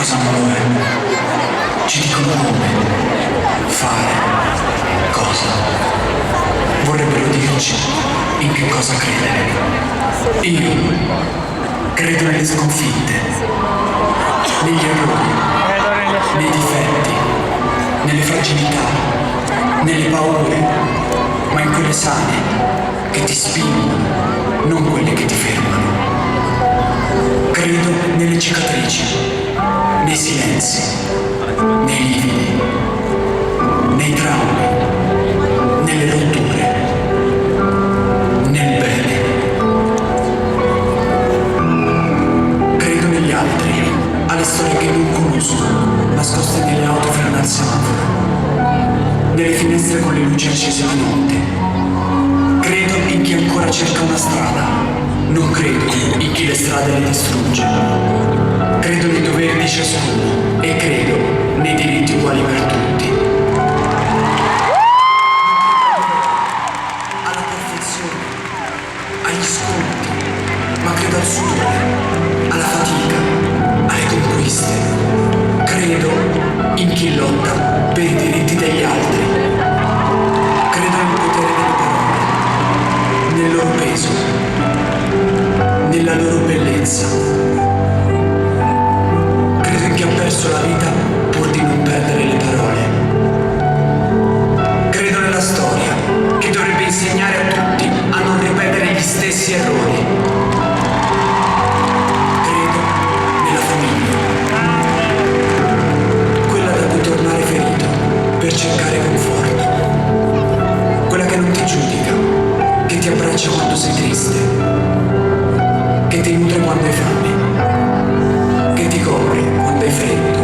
sposano loro, ci dicono come, fare, cosa. Vorrebbero dirci in che cosa credere. Io credo nelle sconfitte, negli errori, nei difetti, nelle fragilità, nelle paure, ma in quelle sane che ti spingono, non quelle che ti fermano. Credo nelle cicatrici, nei silenzi, nei lividi, nei traumi, nelle rotture, nel bene. Credo negli altri, alle storie che non conosco, nascoste nelle auto fino al semaforo, nelle finestre con le luci accese di notte. Credo in chi ancora cerca una strada, non credo in chi le strade le distrugge. Credo nei doveri di ciascuno e credo nei diritti uguali per tutti. Alla perfezione, agli sconti, ma credo al sudore, alla fatica, alle conquiste. Credo in chi lotta per i diritti degli altri. Credo nel potere delle parole, nel loro peso, nella loro bellezza. Credo in chi ha perso la vita pur di non perdere le parole. Credo nella storia che dovrebbe insegnare a tutti a non ripetere gli stessi errori. Credo nella famiglia, quella da cui tornare ferito per cercare conforto, quella che non ti giudica, che ti abbraccia quando sei triste, che ti nutre quando hai fame, che ti copre quando hai freddo.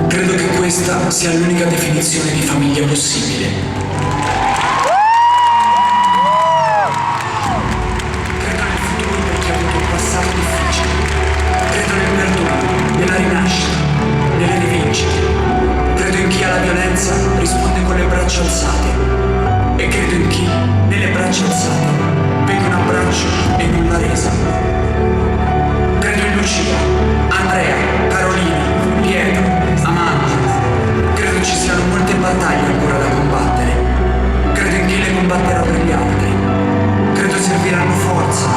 Credo che questa sia l'unica definizione di famiglia possibile. Credo nel futuro per chi ha avuto un passato difficile. Credo nel perdono, nella rinascita, nelle rivincite. Credo in chi alla violenza risponde con le braccia alzate. E credo in chi, nelle braccia alzate, vede un abbraccio e non la resa. Credo in Lucia, Andrea, Carolina, Pietro, Amanda. Credo ci siano molte battaglie ancora da combattere. Credo in chi le combatterà per gli altri. Credo serviranno forza,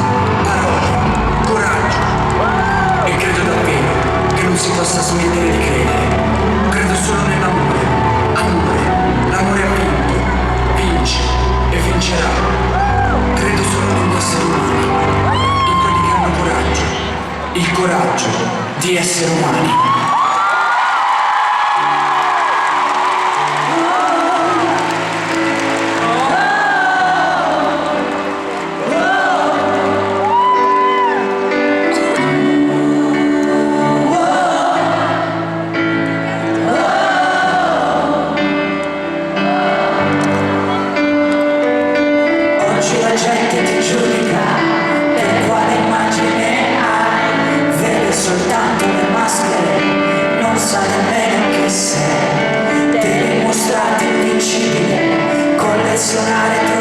parole, coraggio. E credo davvero che non si possa smettere di credere. Credo solo nell'amore. Amore, l'amore ha vinto, vince e vincerà. Credo solo negli esseri umani, in quelli che hanno coraggio, il coraggio di essere umani. Oggi la gente ti giudica per quale immagine hai, vede soltanto le maschere, non sa nemmeno chi sei, devi mostrarti invincibile, collezionare